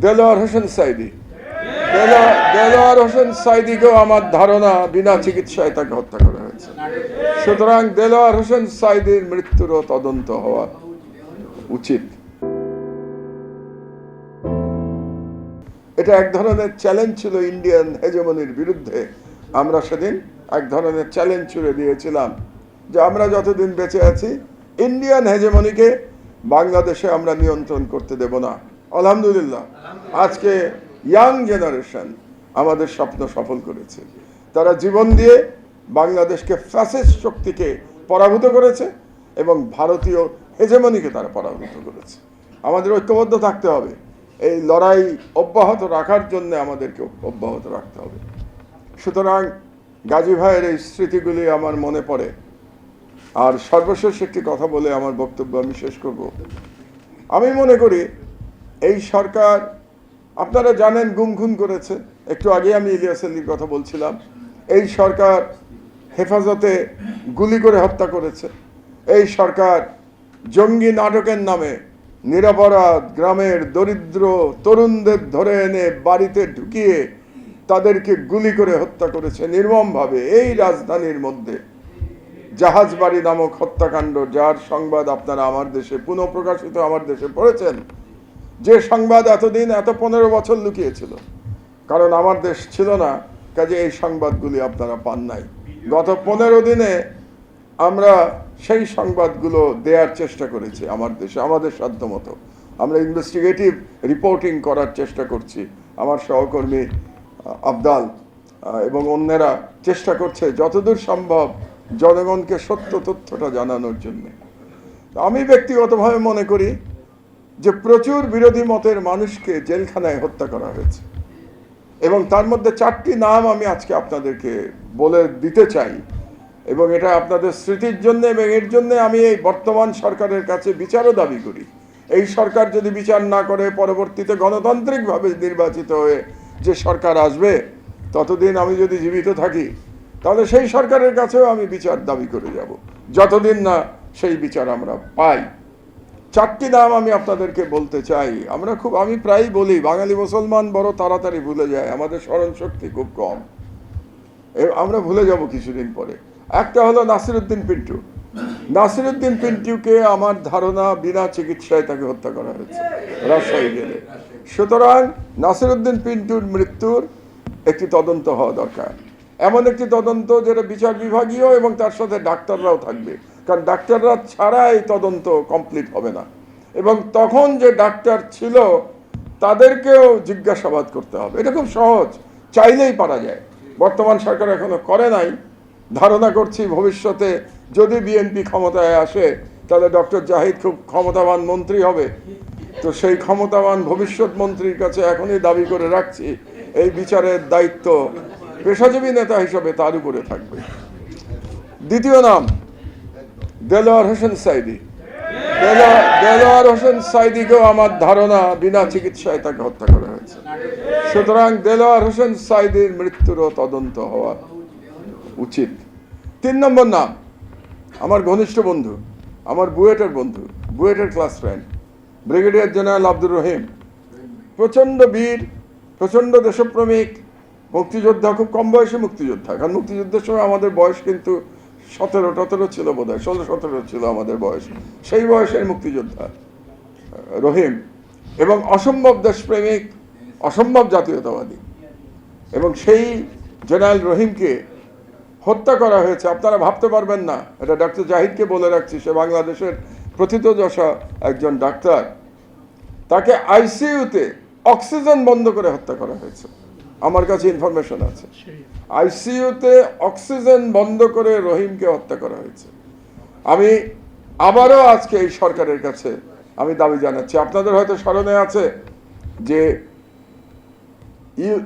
দেলোয়ার হোসেন সাইদি দেলোয়ার হোসেন সাইদিকেও আমার ধারণা বিনা চিকিৎসায় তাকে হত্যা করা হয়েছে। সুতরাং দেলোয়ার হোসেন সাইদির মৃত্যুরও তদন্ত হওয়া উচিত। এটা এক ধরনের চ্যালেঞ্জ ছিল ইন্ডিয়ান হেজেমনির বিরুদ্ধে। আমরা সেদিন এক ধরনের চ্যালেঞ্জ ছুড়ে দিয়েছিলাম যে আমরা যতদিন বেঁচে আছি ইন্ডিয়ান হেজেমনিকে বাংলাদেশে আমরা নিয়ন্ত্রণ করতে দেব না। আলহামদুলিল্লাহ, আজকে ইয়াং জেনারেশন আমাদের স্বপ্ন সফল করেছে। তারা জীবন দিয়ে বাংলাদেশকে ফ্যাসিস্ট শক্তিকে পরাভূত করেছে এবং ভারতীয় হেজেমনিকে তারা পরাভূত করেছে। আমাদের ঐক্যবদ্ধ থাকতে হবে। এই লড়াই অব্যাহত রাখার জন্য আমাদেরকে অব্যাহত রাখতে হবে। সুতরাং গাজী ভাইয়ের এই স্মৃতিগুলি আমার মনে পড়ে। আর সর্বশেষ একটি কথা বলে আমার বক্তব্য আমি শেষ করব। আমি মনে করি এই সরকার, আপনারা জানেন, গুম খুন করেছে। একটু আগে আমি ইলিয়াস আলীর কথা বলছিলাম। এই সরকার হেফাজতে গুলি করে হত্যা করেছে। এই সরকার জঙ্গি নাটকের নামে নিরপরাধ গ্রামের দরিদ্র তরুণদের ধরে এনে বাড়িতে ঢুকিয়ে তাদেরকে গুলি করে হত্যা করেছে নির্মমভাবে। এই রাজধানীর মধ্যে জাহাজবাড়ি নামক হত্যাকাণ্ড, যার সংবাদ আপনারা আমার দেশে পুনঃপ্রকাশিত আমার দেশে পড়েছেন, যে সংবাদ এতদিন 15 বছর লুকিয়েছিল, কারণ আমার দেশ ছিল না, কাজে এই সংবাদগুলি আপনারা পান নাই। গত 15 দিনে আমরা সেই সংবাদগুলো দেওয়ার চেষ্টা করেছি আমার দেশে, আমাদের সাধ্যমতো। আমরা ইনভেস্টিগেটিভ রিপোর্টিং করার চেষ্টা করছি। আমার সহকর্মী আবদাল এবং অন্যরা চেষ্টা করছে যতদূর সম্ভব জনগণকে সত্য তথ্যটা জানানোর জন্য। আমি ব্যক্তিগতভাবে মনে করি যে প্রচুর বিরোধী মতের মানুষকে জেলখানায় হত্যা করা হয়েছে এবং তার মধ্যে 4টি নাম আমি আজকে আপনাদেরকে বলে দিতে চাই এবং এটা আপনাদের স্মৃতির জন্য এবং এর জন্য আমি এই বর্তমান সরকারের কাছে বিচারও দাবি করি। এই সরকার যদি বিচার না করে পরবর্তীতে গণতান্ত্রিকভাবে নির্বাচিত হয়ে যে সরকার আসবে, ততদিন আমি যদি জীবিত থাকি তাহলে সেই সরকারের কাছেও আমি বিচার দাবি করে যাব, যতদিন না সেই বিচার আমরা পাই। 4টি নাম আমি আপনাদেরকে বলতে চাই। আমি প্রায়ই বলি, বাঙালি মুসলমান বড় তাড়াতাড়ি ভুলে যায়, আমাদের স্মরণ শক্তি খুব কম, আমরা ভুলে যাব কিছুদিন পরে। একটা হলো নাসিরউদ্দিন পিন্টু। নাসিরউদ্দিন পিন্টুকে আমার ধারণা বিনা চিকিৎসায় তাকে হত্যা করা হয়েছে রাজশাহী জেলে। সুতরাং নাসিরউদ্দিন পিন্টুর মৃত্যুর একটি তদন্ত হওয়া দরকার, এমন একটি তদন্ত যেটা বিচার বিভাগীয় এবং তার সাথে ডাক্তাররাও থাকবে, কারণ ডাক্তাররা ছাড়া এই তদন্ত কমপ্লিট হবে না। এবং তখন যে ডাক্তার ছিল তাদেরকেও জিজ্ঞাসাবাদ করতে হবে। এটা খুব সহজ, চাইলেই পারা যায়। বর্তমান সরকার এখনো করে নাই। ধারণা করছি ভবিষ্যতে যদি বিএনপি ক্ষমতায় আসে তাহলে ডক্টর জাহিদ খুব ক্ষমতাবান মন্ত্রী হবে। তো সেই ক্ষমতাবান ভবিষ্যৎ মন্ত্রীর কাছে এখনই দাবি করে রাখছি, এই বিচারের দায়িত্ব পেশাজীবী নেতা হিসেবে তার উপরে থাকবে। দ্বিতীয় নাম দেলোয়ার হোসেন সাইদি। দেলোয়ার হোসেন সাইদিকেও আমার ধারণা বিনা চিকিৎসায় তাকে হত্যা করা হয়েছে। সুতরাং দেলোয়ার হোসেন সাইদির মৃত্যুরও তদন্ত হওয়া উচিত। 3 নম্বর নাম আমার ঘনিষ্ঠ বন্ধু, আমার বুয়েটের বন্ধু, বুয়েটের class friend, brigadier general Abdur Rahim. প্রচণ্ড বীর, প্রচণ্ড দেশপ্রেমিক মুক্তিযোদ্ধা, খুব কম বয়সে মুক্তিযোদ্ধা। কারণ মুক্তিযুদ্ধের সময় আমাদের বয়স কিন্তু 17-18 ছিল, বোধ হয় 16-17 ছিল আমাদের বয়স। সেই বয়সের মুক্তিযোদ্ধা রহিম এবং অসম্ভব দেশপ্রেমিক, অসম্ভব জাতীয়তাবাদী। এবং সেই জেনারেল রহিমকে হত্যা করা হয়েছে। আপনারা ভাবতে পারবেন না, এটা ডক্টর জাহিদকে বলে রাখছি, সে বাংলাদেশের প্রথিতযশা একজন ডাক্তার। তাকে আইসিইউতে অক্সিজেন বন্ধ করে হত্যা করা হয়েছে, আমার কাছে ইনফরমেশন আছে। আইসিইউতে অক্সিজেন বন্ধ করে রহিমকে হত্যা করা হয়েছে। আমি আবারও আজকে এই সরকারের কাছে আমি দাবি জানাচ্ছি, আপনাদের হয়তো স্মরণে আছে যে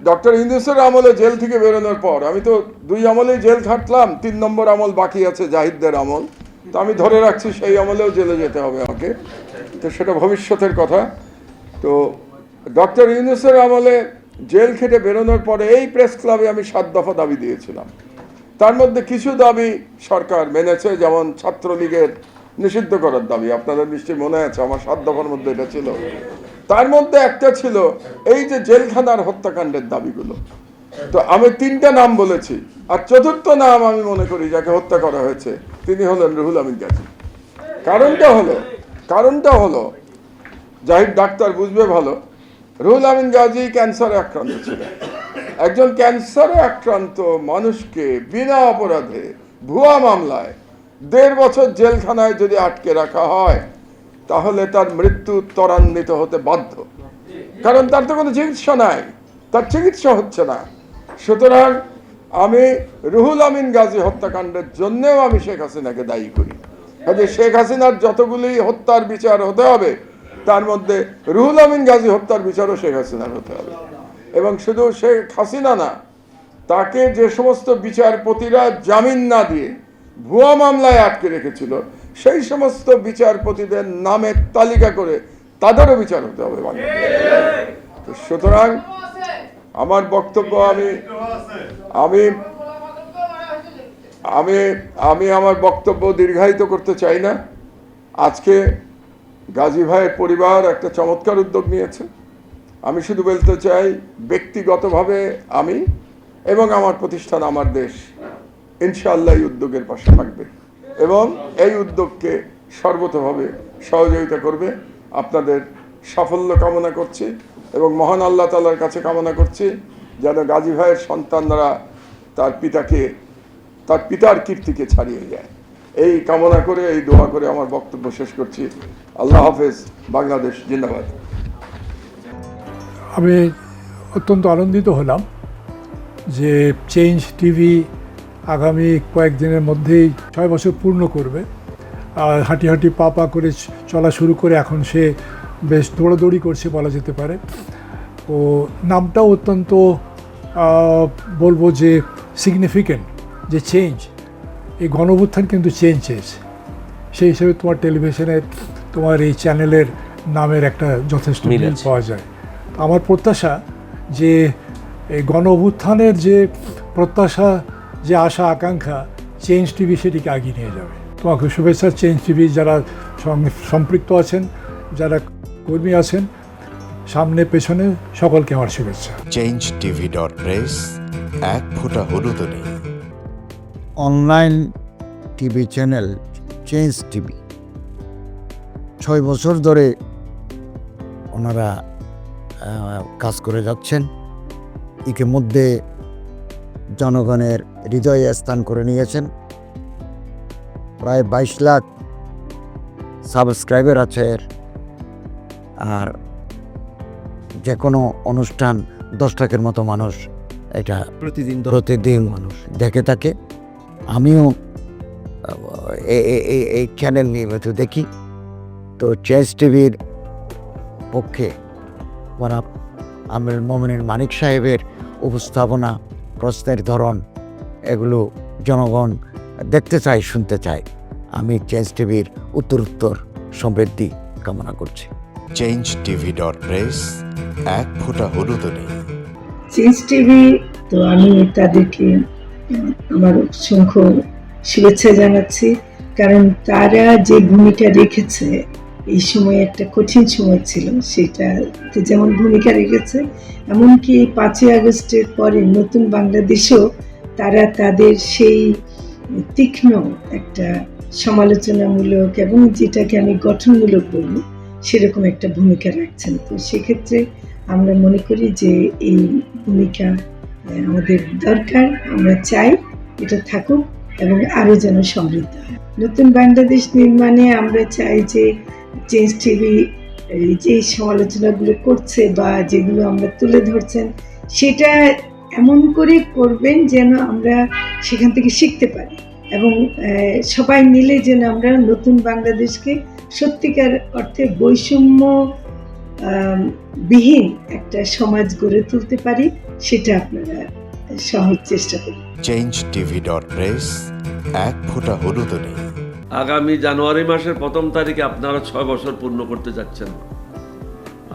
ডক্টর ইউনূসের আমলে জেল থেকে বেরোনোর পর আমি তো 2 আমলেই জেল খাটলাম, 3 নম্বর আমল বাকি আছে জাহিদদের আমল। তো আমি ধরে রাখছি সেই আমলেও জেলে যেতে হবে আমাকে, তো সেটা ভবিষ্যতের কথা। তো ডক্টর ইউনূসের আমলে জেল খেটে বেরোনোর পরে এই প্রেস ক্লাবে আমি 7 দফা দাবি দিয়েছিলাম। তার মধ্যে কিছু দাবি সরকার মেনেছে, যেমন ছাত্রলীগের নিষিদ্ধ করার দাবি। আপনাদের নিশ্চয়ই মনে আছে আমার 7 দফার মধ্যে এটা ছিল। তার মধ্যে একটা ছিল এই যে জেলখানার হত্যাকাণ্ডের দাবিগুলো। তো আমি 3টা নাম বলেছি, আর চতুর্থ নাম আমি মনে করি যাকে হত্যা করা হয়েছে তিনি হলেন রুহুল আমিন গাজী। কারণটা হলো জাহিদ ডাক্তার বুঝবে ভালো, রুহুল আমিন গাজী ক্যান্সারে আক্রান্ত ছিলেন। একজন ক্যান্সারে আক্রান্ত মানুষকে বিনা অপরাধে ভুয়া মামলায় 1.5 বছর জেলখানায় যদি আটকে রাখা হয় তাহলে তার মৃত্যু ত্বরান্বিত হতে বাধ্য, কারণ তার তো কোনো চিকিৎসা নাই, তার চিকিৎসা হচ্ছে না। সুতরাং আমি রুহুল আমিন গাজী হত্যাকাণ্ডের জন্যেও আমি শেখ হাসিনাকে দায়ী করি। কাজে শেখ হাসিনার যতগুলি হত্যার বিচার হতে হবে তার মধ্যে রুহুল আমিন গাজী হত্যার বিচারও শেখ হাসিনার হতে হবে। এবং শুধু শেখ হাসিনা না, তাকে যে সমস্ত বিচারপতিরা জামিন না দিয়ে ভুয়া মামলায় আটকে রেখেছিল সেই সমস্ত বিচারপতিদের নামের তালিকা করে তাদেরও বিচার হতে হবে বাংলাদেশে। সুতরাং আমার বক্তব্য আমি আমার বক্তব্য দীর্ঘায়িত করতে চাই না। আজকে গাজী ভাইয়ের পরিবার একটা চমৎকার উদ্যোগ নিয়েছে। আমি শুধু বলতে চাই, ব্যক্তিগতভাবে আমি এবং আমার প্রতিষ্ঠান আমার দেশ ইনশাআল্লাহ এই উদ্যোগের পাশে থাকবে এবং এই উদ্যোগকে সর্বতোভাবে সহযোগিতা করবে। আপনাদের সাফল্য কামনা করছি এবং মহান আল্লাহ তাআলার কাছে কামনা করছি যেন গাজী ভাইয়ের সন্তানরা তার পিতার কীর্তিকে ছাড়িয়ে যায়। এই কামনা করে, এই দোয়া করে আমার বক্তব্য শেষ করছি। আল্লাহ হাফেজ। বাংলাদেশ জিন্দাবাদ। আমি অত্যন্ত আনন্দিত হলাম যে চেঞ্জ টিভি আগামী কয়েকদিনের মধ্যেই 6 বছর পূর্ণ করবে। আর হাঁটি হাঁটি পা পা করে চলা শুরু করে এখন সে বেশ দৌড়াদৌড়ি করছে বলা যেতে পারে। ও নামটাও অত্যন্ত বলবো যে সিগনিফিক্যান্ট, যে চেঞ্জ, এই গণঅভ্যুত্থান কিন্তু চেঞ্জ চেয়েছে। সেই হিসেবে তোমার টেলিভিশনের, তোমার এই চ্যানেলের নামের একটা যথেষ্ট মিল পাওয়া যায়। আমার প্রত্যাশা যে এই গণঅভ্যুত্থানের যে প্রত্যাশা, যে আশা আকাঙ্ক্ষা, চেঞ্জ টিভি সেটিকে এগিয়ে নিয়ে যাবে। তোমাকে শুভেচ্ছা। চেঞ্জ টিভি যারা সম্পৃক্ত আছেন, যারা কর্মী আছেন, সামনে পেছনে সকলকে আমার শুভেচ্ছা। changetv.press, এক ফোঁটা হলুদ নেই। Online TV channel change TV 6 বছর ধরে ওনারা কাজ করে যাচ্ছেন। ইতিমধ্যে জনগণের হৃদয়ে স্থান করে নিয়েছেন। প্রায় 22 লাখ সাবস্ক্রাইবার আছে। আর যে কোনো অনুষ্ঠান 10 লাখের মতো মানুষ এটা প্রতিদিন মানুষ দেখে থাকে। আমিও এই চ্যানেল নিয়মিত দেখি। তো চেঞ্জ টিভির পক্ষে আমির মোমিনুল মানিক সাহেবের উপস্থাপনা, প্রশ্নের ধরন, এগুলো জনগণ দেখতে চায়, শুনতে চায়। আমি চেঞ্জ টিভির উত্তরোত্তর সমৃদ্ধি কামনা করছি। changetv.press, এক ফোঁটা হলুদ নেই। চেঞ্জ টিভি, তো আমি তাদেরকে আমার অসংখ্য শুভেচ্ছা জানাচ্ছি, কারণ তারা যে ভূমিকা রেখেছে এই সময়, একটা কঠিন সময় ছিল, সেটাতে যেমন ভূমিকা রেখেছে, এমনকি 5ই আগস্টের পরে নতুন বাংলাদেশেও তারা তাদের সেই তীক্ষ্ণ একটা সমালোচনামূলক এবং যেটাকে আমি গঠনমূলক বলবো সেরকম একটা ভূমিকা রাখছেন। তো সেক্ষেত্রে আমরা মনে করি যে এই ভূমিকা আমাদের দরকার, আমরা চাই এটা থাকুক এবং আরও যেন সমৃদ্ধ হয়। নতুন বাংলাদেশ নির্মাণে আমরা চাই যে চেঞ্জ টিভি যে সমালোচনাগুলো করছে বা যেগুলো আমরা তুলে ধরছেন, সেটা এমন করে করবেন যেন আমরা সেখান থেকে শিখতে পারি এবং সবাই মিলে যেন আমরা নতুন বাংলাদেশকে সত্যিকার অর্থে বৈষম্য বিহীন একটা সমাজ গড়ে তুলতে পারি, সেটা আপনারা সহজ চেষ্টা করুন। changetv.press, এক ফোঁটা হলুদ নেই। আগামী জানুয়ারি মাসের 1ম তারিখে আপনারা 6 বছর পূর্ণ করতে যাচ্ছেন।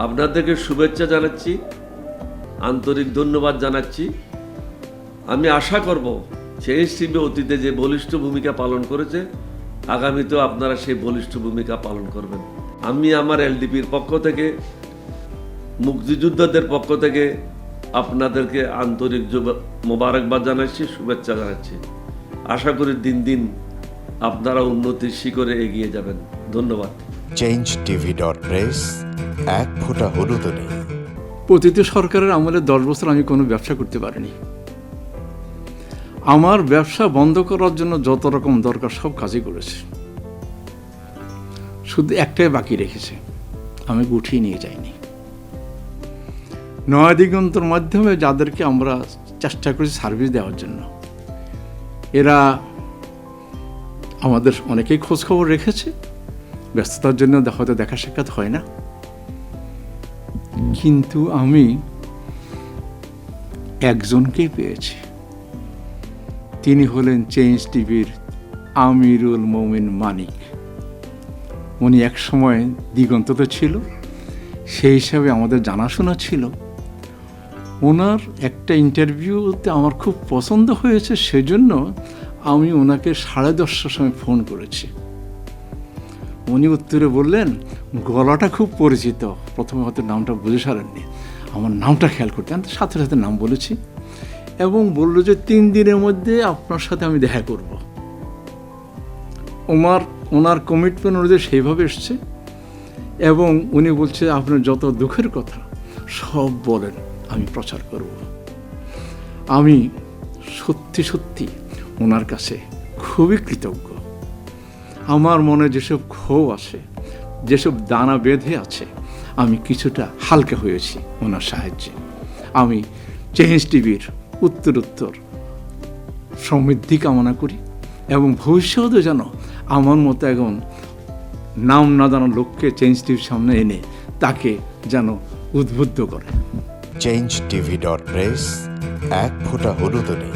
আপনাদেরকে শুভেচ্ছা জানাচ্ছি, আন্তরিক ধন্যবাদ জানাচ্ছি। আমি আশা করব চেঞ্জ টিভি অতীতে যে বলিষ্ঠ ভূমিকা পালন করেছে, আগামীতেও আপনারা সেই বলিষ্ঠ ভূমিকা পালন করবেন। আমি আমার এলডিপির পক্ষ থেকে মুক্তিযোদ্ধাদের পক্ষ থেকে আপনাদেরকে আন্তরিক মোবারকবাদ জানাচ্ছি, শুভেচ্ছা জানাচ্ছি। আশা করি দিন দিন আপনারা উন্নতির শিখরে এগিয়ে যাবেন। ধন্যবাদ। changetv.press এক ফোঁটা হলুদও নেই। প্রতিটি সরকারের আমলে 10 বছর আমি কোনো ব্যবসা করতে পারিনি। আমার ব্যবসা বন্ধ করার জন্য যত রকম দরকার সব কাজই করেছে, শুধু একটাই বাকি রেখেছে, আমি গুটিয়ে নিয়ে যাইনি। নয়া দিগন্তর মাধ্যমে যাদেরকে আমরা চেষ্টা করেছি সার্ভিস দেওয়ার জন্য, এরা আমাদের অনেকেই খোঁজখবর রেখেছে, ব্যস্ততার জন্য হয়তো দেখা সাক্ষাৎ হয় না, কিন্তু আমি একজনকেই পেয়েছি। তিনি হলেন চেঞ্জ টিভির আমিরুল মোমিন মানিক। উনি এক সময় দিগন্ততে ছিল, সেই হিসাবে আমাদের জানাশোনা ছিল। ওনার একটা ইন্টারভিউতে আমার খুব পছন্দ হয়েছে, সেজন্য আমি ওনাকে 10:30টার সময় ফোন করেছি। উনি উত্তরে বললেন, গলাটা খুব পরিচিত। প্রথমে হয়তো নামটা বুঝে সারেননি, আমার নামটা খেয়াল করতে, আমি সাথে সাথে নাম বলেছি এবং বলল যে 3 দিনের মধ্যে আপনার সাথে আমি দেখা করব। ওনার কমিটমেন্ট অনুযায়ী সেইভাবে এসছে এবং উনি বলছে আপনার যত দুঃখের কথা সব বলেন, আমি প্রচার করব। আমি সত্যি সত্যি ওনার কাছে খুবই কৃতজ্ঞ। আমার মনে যেসব ক্ষোভ আছে, যেসব দানা বেঁধে আছে, আমি কিছুটা হালকা হয়েছি ওনার সাহায্যে। আমি চেঞ্জ টিভির উত্তরোত্তর সমৃদ্ধি কামনা করি এবং ভবিষ্যতে যেন আমার মতো এখন নাম না জানার লোককে চেঞ্জ টিভির সামনে এনে তাকে যেন উদ্বুদ্ধ করে। changetv.press এক ফোঁটা হলুদও নেই।